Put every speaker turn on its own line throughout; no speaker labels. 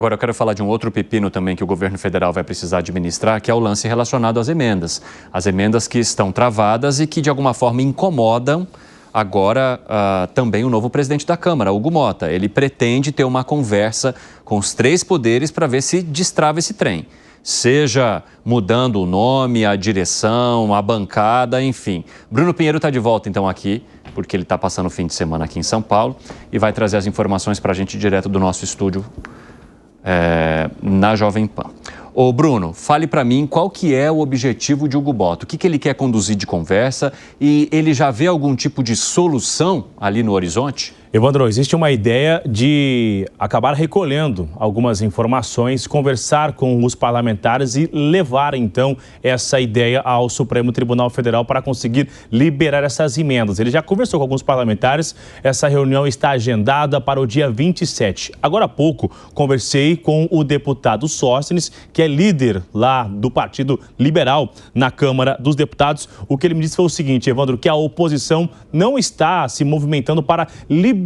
Agora eu quero falar de um outro pepino também que o governo federal vai precisar administrar, que é o lance relacionado às emendas. As emendas que estão travadas e que de alguma forma incomodam agora também o novo presidente da Câmara, Hugo Motta. Ele pretende ter uma conversa com os três poderes para ver se destrava esse trem. Seja mudando o nome, a direção, a bancada, enfim. Bruno Pinheiro está de volta então aqui, porque ele está passando o fim de semana aqui em São Paulo e vai trazer as informações para a gente direto do nosso estúdio na Jovem Pan. Ô Bruno, fale para mim qual que é o objetivo de Hugo Motta, o que ele quer conduzir de conversa e ele já vê algum tipo de solução ali no horizonte?
Evandro, existe uma ideia de acabar recolhendo algumas informações, conversar com os parlamentares e levar, então, essa ideia ao Supremo Tribunal Federal para conseguir liberar essas emendas. Ele já conversou com alguns parlamentares, essa reunião está agendada para o dia 27. Agora há pouco, conversei com o deputado Sóstenes, que é líder lá do Partido Liberal na Câmara dos Deputados. O que ele me disse foi o seguinte, Evandro, que a oposição não está se movimentando para liberar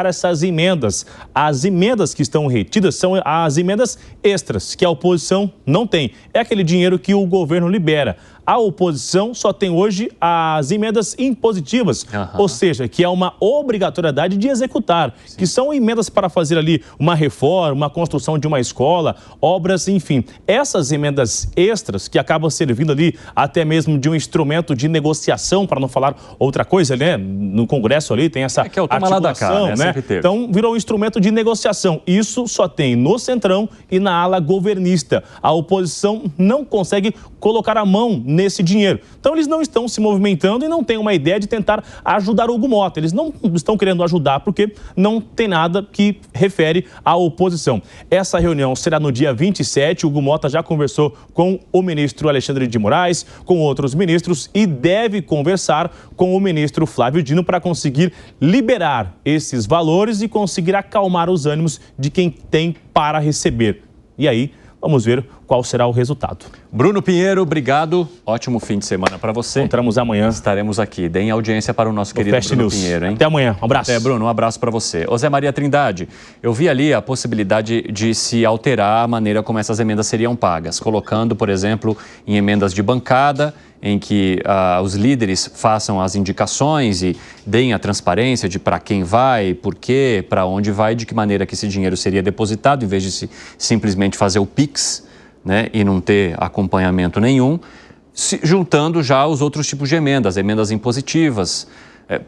essas emendas. As emendas que estão retidas são as emendas extras, que a oposição não tem. É aquele dinheiro que o governo libera. A oposição só tem hoje as emendas impositivas, ou seja, que é uma obrigatoriedade de executar, que são emendas para fazer ali uma reforma, uma construção de uma escola, obras, enfim. Essas emendas extras, que acabam servindo ali até mesmo de um instrumento de negociação, para não falar outra coisa, né? No Congresso ali tem essa
que é o toma lá da cá,
né? Então virou um instrumento de negociação. Isso só tem no Centrão e na ala governista. A oposição não consegue colocar a mão nesse dinheiro. Então eles não estão se movimentando e não têm uma ideia de tentar ajudar o Hugo Motta. Eles não estão querendo ajudar porque não tem nada que refere à oposição. Essa reunião será no dia 27. O Hugo Motta já conversou com o ministro Alexandre de Moraes, com outros ministros e deve conversar com o ministro Flávio Dino para conseguir liberar esses valores e conseguir acalmar os ânimos de quem tem para receber. E aí, vamos ver qual será o resultado.
Bruno Pinheiro, obrigado. Ótimo fim de semana para você.
Encontramos amanhã.
Estaremos aqui. Deem audiência para o nosso querido Bruno Pinheiro, hein?
Até amanhã. Um abraço.
Bruno, um abraço para você. Ô Zé Maria Trindade, eu vi ali a possibilidade de se alterar a maneira como essas emendas seriam pagas, colocando, por exemplo, em emendas de bancada, em que os líderes façam as indicações e deem a transparência de para quem vai, por quê, para onde vai, de que maneira que esse dinheiro seria depositado, em vez de simplesmente fazer o PIX, né, e não ter acompanhamento nenhum, juntando já os outros tipos de emendas impositivas.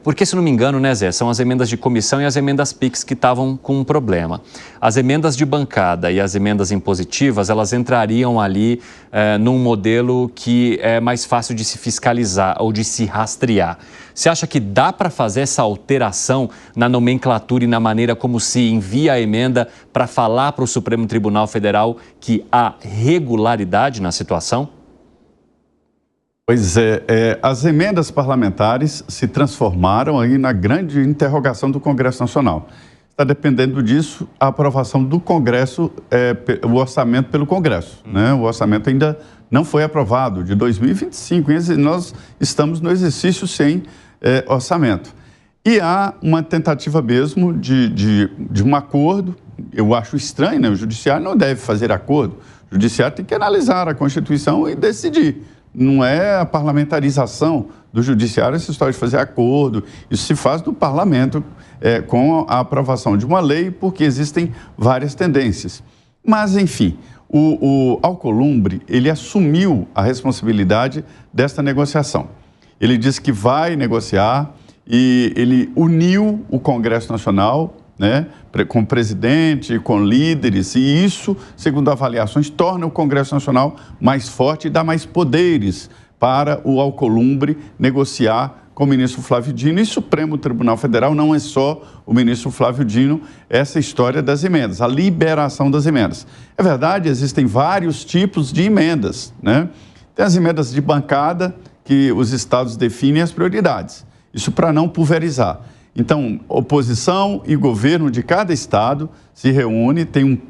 Porque, se não me engano, né, Zé, são as emendas de comissão e as emendas PIX que estavam com um problema. As emendas de bancada e as emendas impositivas, elas entrariam ali num modelo que é mais fácil de se fiscalizar ou de se rastrear. Você acha que dá para fazer essa alteração na nomenclatura e na maneira como se envia a emenda para falar para o Supremo Tribunal Federal que há regularidade na situação?
Pois é, as emendas parlamentares se transformaram aí na grande interrogação do Congresso Nacional. Está dependendo disso a aprovação do Congresso, o orçamento pelo Congresso, né? O orçamento ainda não foi aprovado, de 2025, e nós estamos no exercício sem orçamento. E há uma tentativa mesmo de um acordo. Eu acho estranho, né? O Judiciário não deve fazer acordo, o Judiciário tem que analisar a Constituição e decidir. Não é a parlamentarização do Judiciário essa história de fazer acordo. Isso se faz no Parlamento com a aprovação de uma lei, porque existem várias tendências. Mas, enfim, o Alcolumbre, ele assumiu a responsabilidade desta negociação. Ele disse que vai negociar e ele uniu o Congresso Nacional, né, com o presidente, com líderes, e isso, segundo avaliações, torna o Congresso Nacional mais forte e dá mais poderes para o Alcolumbre negociar com o ministro Flávio Dino. E Supremo Tribunal Federal não é só o ministro Flávio Dino, essa história das emendas, a liberação das emendas. É verdade, existem vários tipos de emendas, né? Tem as emendas de bancada, que os estados definem as prioridades, isso para não pulverizar. Então, oposição e governo de cada estado se reúne, tem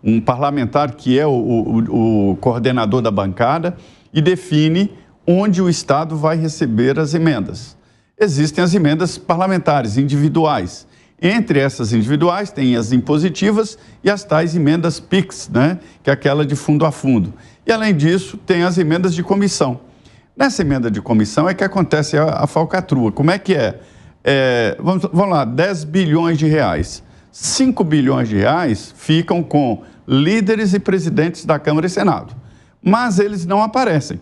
um parlamentar que é o coordenador da bancada e define onde o estado vai receber as emendas. Existem as emendas parlamentares individuais. Entre essas individuais, tem as impositivas e as tais emendas PIX, né? Que é aquela de fundo a fundo. E, além disso, tem as emendas de comissão. Nessa emenda de comissão é que acontece a falcatrua. Como é que é? Vamos lá, 10 bilhões de reais. 5 bilhões de reais ficam com líderes e presidentes da Câmara e Senado. Mas eles não aparecem.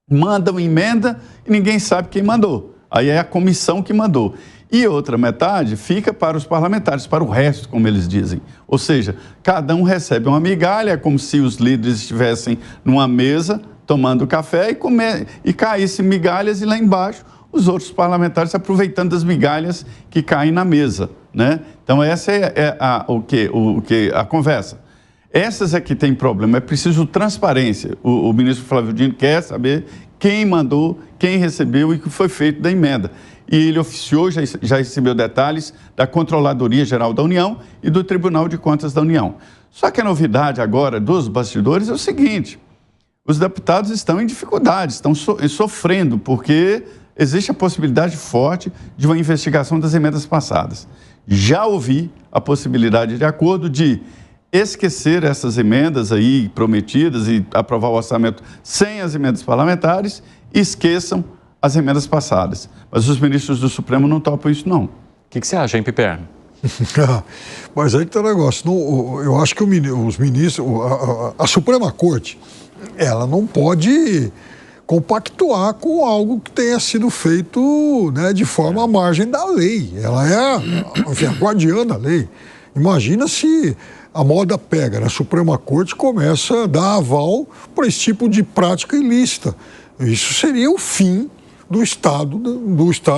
Mandam emenda e ninguém sabe quem mandou. Aí é a comissão que mandou. E outra metade fica para os parlamentares, para o resto, como eles dizem. Ou seja, cada um recebe uma migalha, é como se os líderes estivessem numa mesa tomando café e caíssem migalhas e lá embaixo os outros parlamentares aproveitando das migalhas que caem na mesa, né? Então essa é a conversa. Essas é que tem problema, é preciso transparência. O ministro Flávio Dino quer saber quem mandou, quem recebeu e o que foi feito da emenda. E ele oficiou, já recebeu detalhes da Controladoria Geral da União e do Tribunal de Contas da União. Só que a novidade agora dos bastidores é o seguinte: os deputados estão em dificuldade, estão sofrendo, porque existe a possibilidade forte de uma investigação das emendas passadas. Já ouvi a possibilidade de acordo de esquecer essas emendas aí prometidas e aprovar o orçamento sem as emendas parlamentares e esqueçam as emendas passadas. Mas os ministros do Supremo não topam isso, não.
O que você acha, hein, Piperno?
Mas aí que tá o negócio. Eu acho que os ministros, a Suprema Corte, ela não pode compactuar com algo que tenha sido feito, né, de forma à margem da lei. Ela é a guardiã da lei. Imagina se a moda pega, né? A Suprema Corte começa a dar aval para esse tipo de prática ilícita. Isso seria o fim do Estado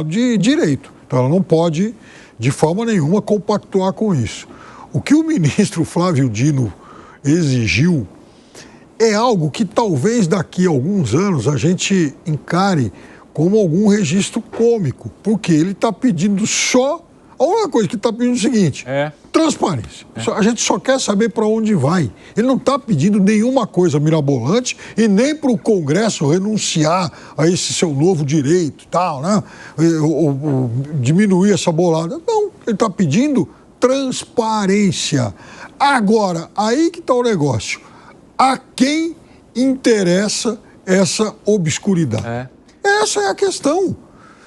de Direito. Então ela não pode, de forma nenhuma, compactuar com isso. O que o ministro Flávio Dino exigiu é algo que talvez daqui a alguns anos a gente encare como algum registro cômico, porque ele está pedindo só... A única coisa que está pedindo é o seguinte, transparência. A gente só quer saber para onde vai. Ele não está pedindo nenhuma coisa mirabolante e nem para o Congresso renunciar a esse seu novo direito e tal, né? Ou diminuir essa bolada. Não, ele está pedindo transparência. Agora, aí que está o negócio. A quem interessa essa obscuridade? Essa é a questão.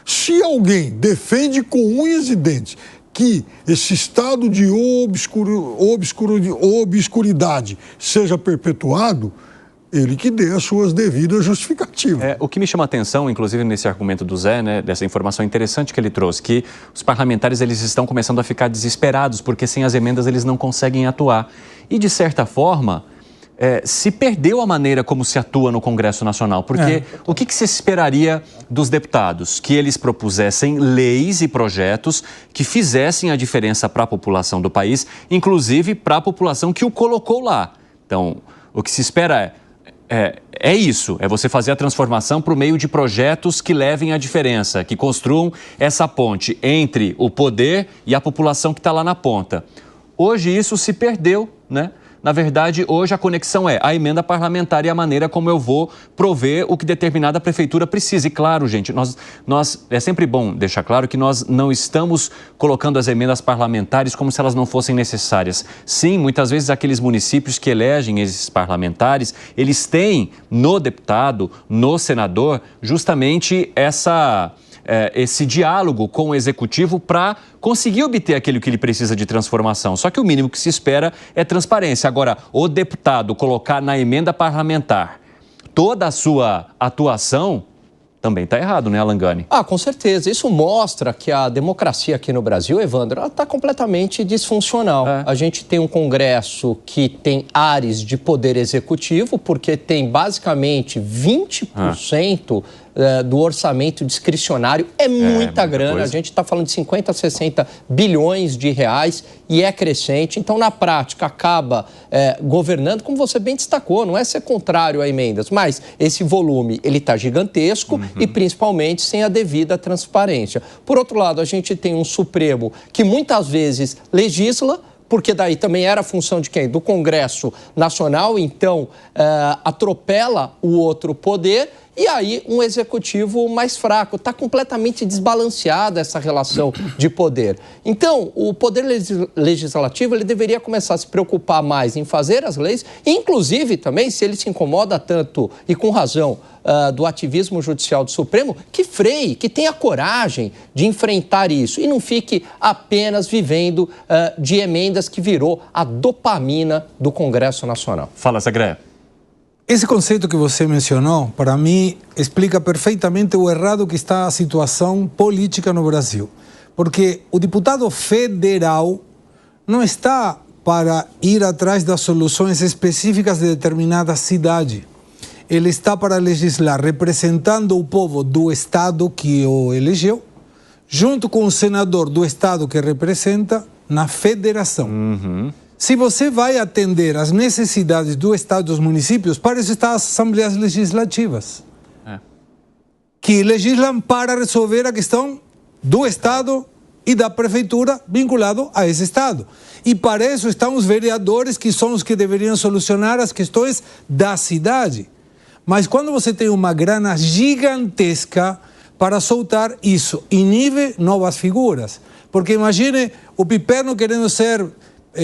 Se alguém defende com unhas e dentes que esse estado de obscuridade seja perpetuado, ele que dê as suas devidas justificativas.
O que me chama a atenção, inclusive nesse argumento do Zé, né, dessa informação interessante que ele trouxe, que os parlamentares eles estão começando a ficar desesperados, porque sem as emendas eles não conseguem atuar. E, de certa forma... se perdeu a maneira como se atua no Congresso Nacional, porque o que se esperaria dos deputados? Que eles propusessem leis e projetos que fizessem a diferença para a população do país, inclusive para a população que o colocou lá. Então, o que se espera é isso, é você fazer a transformação por meio de projetos que levem a diferença, que construam essa ponte entre o poder e a população que está lá na ponta. Hoje isso se perdeu, né? Na verdade, hoje a conexão é a emenda parlamentar e a maneira como eu vou prover o que determinada prefeitura precisa. E claro, gente, nós é sempre bom deixar claro que nós não estamos colocando as emendas parlamentares como se elas não fossem necessárias. Sim, muitas vezes aqueles municípios que elegem esses parlamentares, eles têm no deputado, no senador, justamente esse diálogo com o executivo para conseguir obter aquilo que ele precisa de transformação. Só que o mínimo que se espera é transparência. Agora, o deputado colocar na emenda parlamentar toda a sua atuação também está errado, né, Alan Gani?
Com certeza. Isso mostra que a democracia aqui no Brasil, Evandro, ela está completamente disfuncional. A gente tem um Congresso que tem ares de poder executivo, porque tem basicamente 20% do orçamento discricionário. É muita grana. A gente está falando de 50 a 60 bilhões de reais e é crescente. Então, na prática, acaba governando, como você bem destacou, não é ser contrário a emendas, mas esse volume ele está gigantesco e principalmente sem a devida transparência. Por outro lado, a gente tem um Supremo que muitas vezes legisla, porque daí também era a função de quem? Do Congresso Nacional, então atropela o outro poder e aí um executivo mais fraco. Está completamente desbalanceada essa relação de poder. Então, o poder legislativo ele deveria começar a se preocupar mais em fazer as leis, inclusive também, se ele se incomoda tanto, e com razão, do ativismo judicial do Supremo, que freie, que tenha coragem de enfrentar isso e não fique apenas vivendo de emendas que virou a dopamina do Congresso Nacional.
Fala, Segré.
Esse conceito que você mencionou, para mim, explica perfeitamente o errado que está a situação política no Brasil. Porque o deputado federal não está para ir atrás das soluções específicas de determinada cidade. Ele está para legislar representando o povo do Estado que o elegeu, junto com o senador do Estado que representa, na federação. Se você vai atender às necessidades do Estado e dos municípios, para isso estão as assembleias legislativas, que legislam para resolver a questão do Estado e da prefeitura vinculado a esse Estado. E para isso estão os vereadores, que são os que deveriam solucionar as questões da cidade. Mas quando você tem uma grana gigantesca para soltar isso, inibe novas figuras. Porque imagine o Piperno querendo ser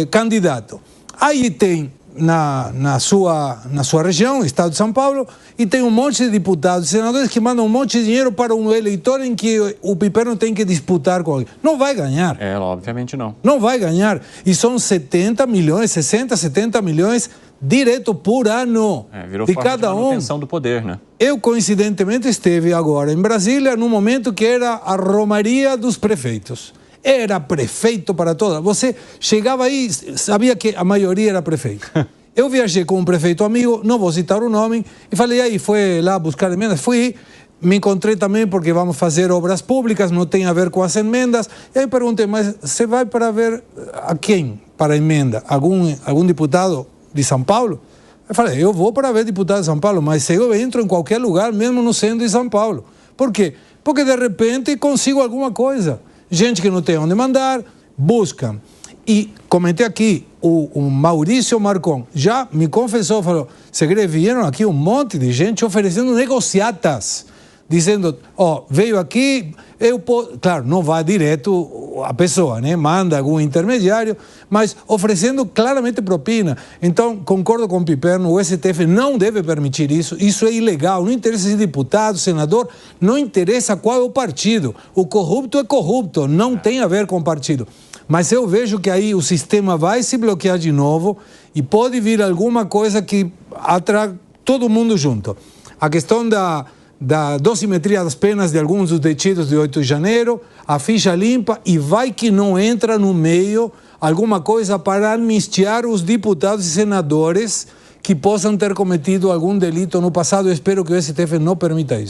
candidato. Aí tem na sua região, Estado de São Paulo, e tem um monte de deputados e senadores que mandam um monte de dinheiro para um eleitor em que o Piperno tem que disputar com alguém. Não vai ganhar.
Obviamente não.
Não vai ganhar. E são 70 milhões, 60, 70 milhões direto por ano
virou
de
forma
cada
de manutenção do poder, né?
Eu, coincidentemente, esteve agora em Brasília num momento que era a romaria dos prefeitos. Era prefeito para todas. Você chegava aí, sabia que a maioria era prefeito. Eu viajei com um prefeito amigo, não vou citar o nome, e falei, aí, foi lá buscar emendas? Fui, me encontrei também porque vamos fazer obras públicas, não tem a ver com as emendas. E aí perguntei, mas você vai para ver a quem para a emenda? Algum deputado de São Paulo? Eu falei, eu vou para ver deputado de São Paulo, mas eu entro em qualquer lugar, mesmo não sendo de São Paulo. Por quê? Porque de repente consigo alguma coisa. Gente que não tem onde mandar, busca. E comentei aqui, o Maurício Marcon já me confessou, falou, Segré, vieram aqui um monte de gente oferecendo negociatas, dizendo, veio aqui, claro, não vai direto a pessoa, né? Manda algum intermediário, mas oferecendo claramente propina. Então, concordo com o Piperno, o STF não deve permitir isso, isso é ilegal, não interessa se deputado, senador, não interessa qual é o partido. O corrupto é corrupto, não tem a ver com o partido. Mas eu vejo que aí o sistema vai se bloquear de novo e pode vir alguma coisa que atraia todo mundo junto. A questão da dosimetria das penas de alguns dos detidos de 8 de janeiro, a ficha limpa, e vai que não entra no meio alguma coisa para amnistiar os deputados e senadores que possam ter cometido algum delito no passado. Eu espero que o STF não permita isso.